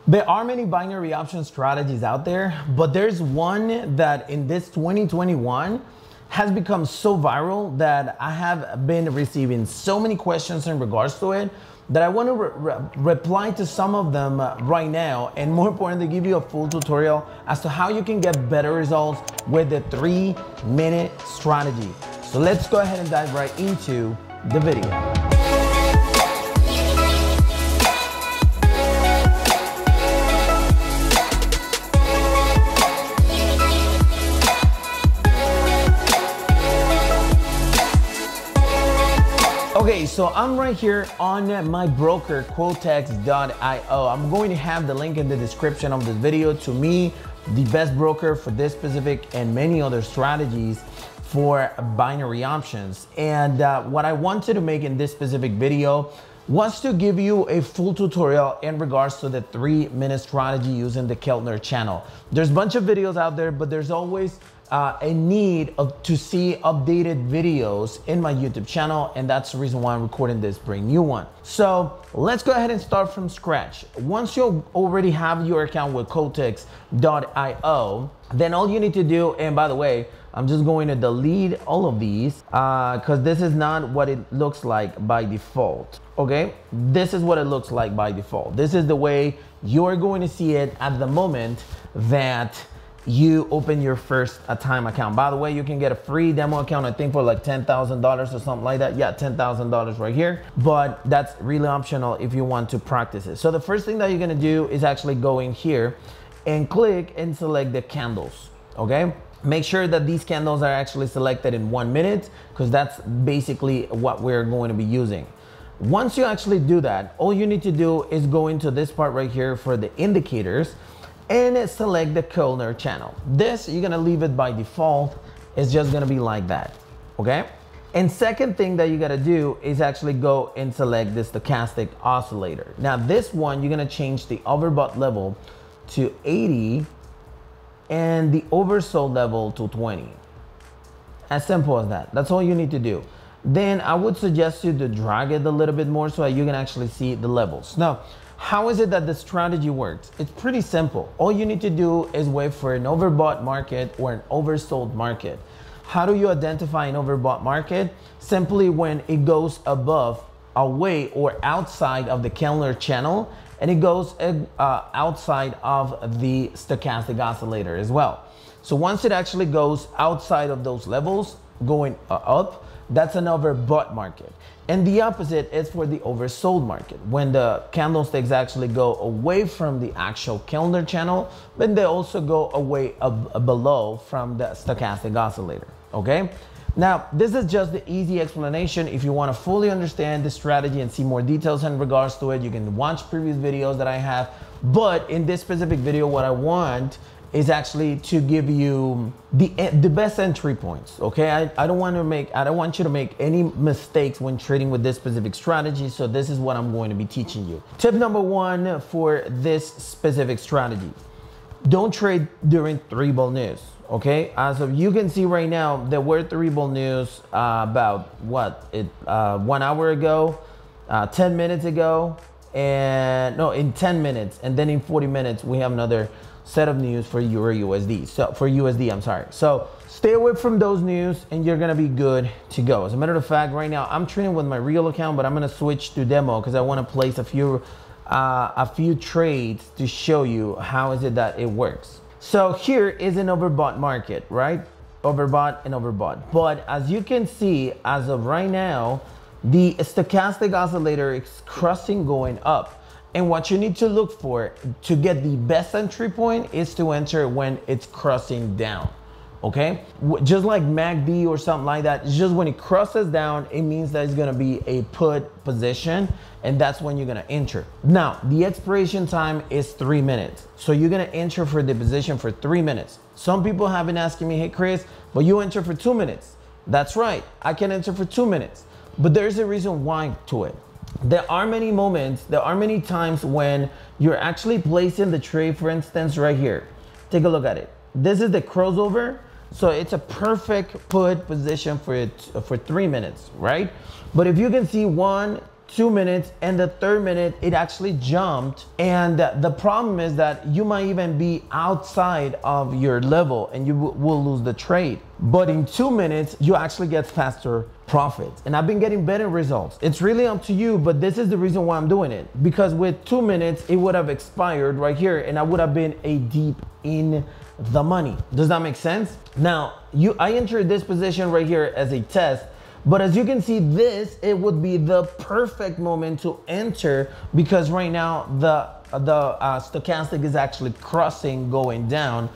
There are many binary option strategies out there, but there's one that in this 2021 has become so viral that I have been receiving so many questions in regards to it that I want to reply to some of them right now, and more importantly, give you a full tutorial as to how you can get better results with the 3-minute strategy. So let's go ahead and dive right into the video. Okay, so I'm right here on my broker, Quotex.io. I'm going to have the link in the description of this video. To me, the best broker for this specific and many other strategies for binary options. And what I wanted to make in this specific video was to give you a full tutorial in regards to the 3-minute strategy using the Keltner channel. There's a bunch of videos out there, but there's always a need to see updated videos in my YouTube channel, and that's the reason why I'm recording this brand new one. So let's go ahead and start from scratch. Once you already have your account with Quotex.io, then all you need to do, and by the way, I'm just going to delete all of these because this is not what it looks like by default. Okay, this is what it looks like by default. This is the way you're going to see it at the moment that you open your first time account. By the way, you can get a free demo account, I think for like $10,000 or something like that. Yeah, $10,000 right here, but that's really optional if you want to practice it. So the first thing that you're gonna do is actually go in here and click and select the candles, okay? Make sure that these candles are actually selected in 1 minute because that's basically what we're going to be using. Once you actually do that, all you need to do is go into this part right here for the indicators and select the Keltner channel. This, you're gonna leave it by default. It's just gonna be like that, okay? And second thing that you gotta do is actually go and select the stochastic oscillator. Now this one, you're gonna change the overbought level to 80 and the oversold level to 20. As simple as that. That's all you need to do. Then I would suggest you to drag it a little bit more so that you can actually see the levels. Now, how is it that the strategy works? It's pretty simple. All you need to do is wait for an overbought market or an oversold market. How do you identify an overbought market? Simply when it goes above, away, or outside of the Keltner channel, and it goes outside of the stochastic oscillator as well. So once it actually goes outside of those levels, going up, that's an overbought market. And the opposite is for the oversold market, when the candlesticks actually go away from the actual Keltner channel, but they also go away below from the stochastic oscillator, okay? Now, this is just the easy explanation. If you want to fully understand the strategy and see more details in regards to it, you can watch previous videos that I have. But in this specific video, what I want is actually to give you the best entry points, okay? I don't want you to make any mistakes when trading with this specific strategy, so this is what I'm going to be teaching you. Tip number 1 for this specific strategy: don't trade during 3-bull news, okay? As of you can see right now, there were 3-bull news about 1 hour ago, 10 minutes ago, and no, in 10 minutes, and then in 40 minutes, we have another set of news for Euro USD. So for USD, I'm sorry. So stay away from those news and you're gonna be good to go. As a matter of fact, right now I'm trading with my real account, but I'm gonna switch to demo because I want to place a few trades to show you how is it that it works. So here is an overbought market, right? Overbought and overbought. But as you can see, as of right now, the stochastic oscillator is crossing going up. And what you need to look for to get the best entry point is to enter when it's crossing down, okay? Just like MACD or something like that, it's just when it crosses down, it means that it's gonna be a put position, and that's when you're gonna enter. Now, the expiration time is 3 minutes. So you're gonna enter for the position for 3 minutes. Some people have been asking me, hey Chris, but you enter for 2 minutes. That's right, I can enter for 2 minutes, but there's a reason why to it. There are many moments, there are many times when you're actually placing the trade, for instance, right here. Take a look at it. This is the crossover, so it's a perfect put position for 3 minutes, right? But if you can see 1, 2 minutes, and the third minute it actually jumped. And the problem is that you might even be outside of your level and you will lose the trade. But in 2 minutes, you actually get faster profits. And I've been getting better results. It's really up to you, but this is the reason why I'm doing it. Because with 2 minutes, it would have expired right here and I would have been a deep in the money. Does that make sense? Now, I entered this position right here as a test, but as you can see, it would be the perfect moment to enter because right now the stochastic is actually crossing, going down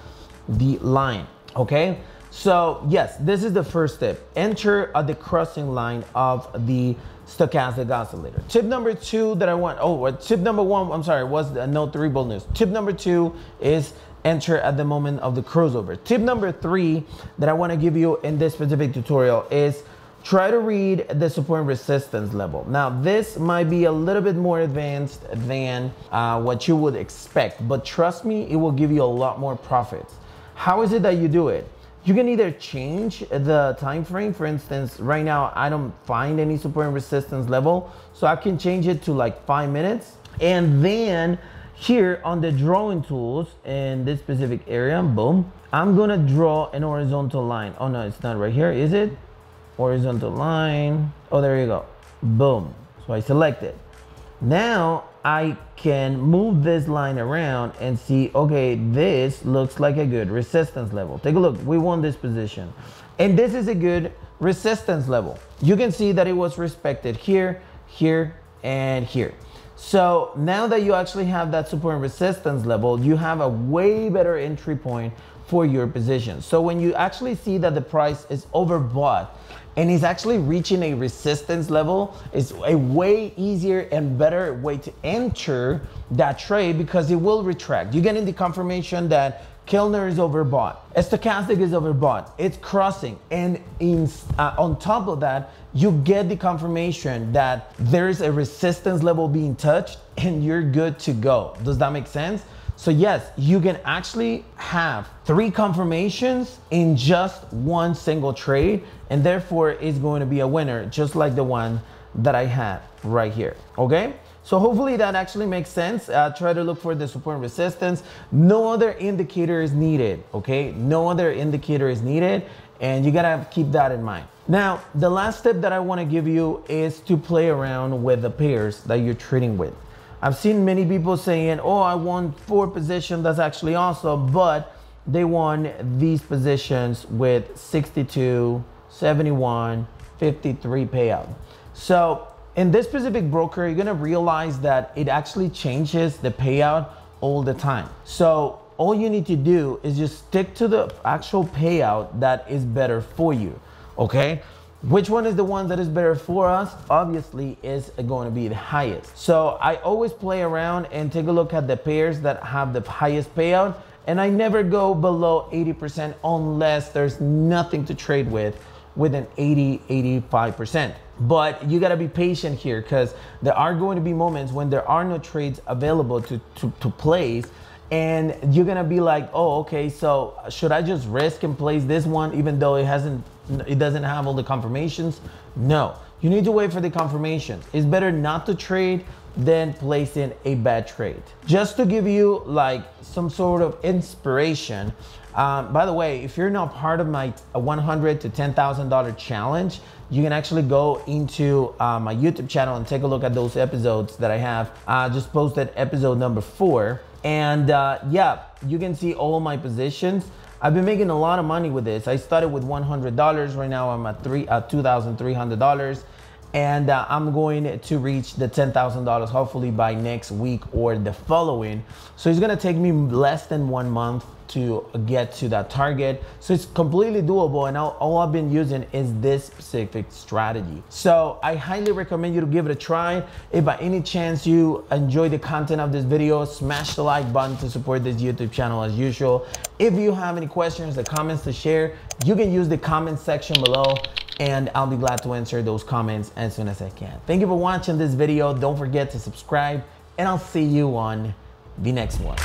the line, okay? So yes, this is the first step. Enter at the crossing line of the stochastic oscillator. Tip number two that I want, tip number one, I'm sorry, was no three bold news. Tip number two is enter at the moment of the crossover. Tip number three that I want to give you in this specific tutorial is try to read the support and resistance level. Now, this might be a little bit more advanced than what you would expect, but trust me, it will give you a lot more profits. How is it that you do it? You can either change the time frame. For instance, right now, I don't find any support and resistance level, so I can change it to like 5 minutes. And then here on the drawing tools in this specific area, boom, I'm gonna draw an horizontal line. Oh no, it's not right here, is it? Horizontal line. Oh, there you go. Boom. So I select it. Now I can move this line around and see, okay, this looks like a good resistance level. Take a look. We won this position. And this is a good resistance level. You can see that it was respected here, here, and here. So now that you actually have that support and resistance level, you have a way better entry point for your position. So when you actually see that the price is overbought and is actually reaching a resistance level, it's a way easier and better way to enter that trade because it will retract. You're getting the confirmation that Kellner is overbought. Stochastic is overbought. It's crossing. And on top of that, you get the confirmation that there's a resistance level being touched and you're good to go. Does that make sense? So yes, you can actually have 3 confirmations in just one single trade, and therefore it's going to be a winner, just like the one that I had right here, okay? So hopefully that actually makes sense. Try to look for the support and resistance. No other indicator is needed, okay? No other indicator is needed, and you gotta keep that in mind. Now, the last tip that I wanna give you is to play around with the pairs that you're trading with. I've seen many people saying, oh, I won 4 positions, that's actually awesome, but they won these positions with 62, 71, 53 payout. So in this specific broker, you're gonna realize that it actually changes the payout all the time. So all you need to do is just stick to the actual payout that is better for you, okay? Which one is the one that is better for us? Obviously, is going to be the highest. So I always play around and take a look at the pairs that have the highest payout, and I never go below 80% unless there's nothing to trade with an 80-85%. But you gotta be patient here because there are going to be moments when there are no trades available to place, and you're gonna be like, oh, okay, so should I just risk and place this one even though it doesn't have all the confirmations? No, you need to wait for the confirmations. It's better not to trade than placing a bad trade. Just to give you like some sort of inspiration, by the way, if you're not part of my $100 to $10,000 challenge, you can actually go into my YouTube channel and take a look at those episodes that I have. Just posted episode number 4. And yeah, you can see all my positions. I've been making a lot of money with this. I started with $100. Right now I'm at $2,300. And I'm going to reach the $10,000 hopefully by next week or the following. So it's gonna take me less than 1 month to get to that target. So it's completely doable, and all I've been using is this specific strategy. So I highly recommend you to give it a try. If by any chance you enjoy the content of this video, smash the like button to support this YouTube channel as usual. If you have any questions or comments to share, you can use the comment section below, and I'll be glad to answer those comments as soon as I can. Thank you for watching this video. Don't forget to subscribe, and I'll see you on the next one.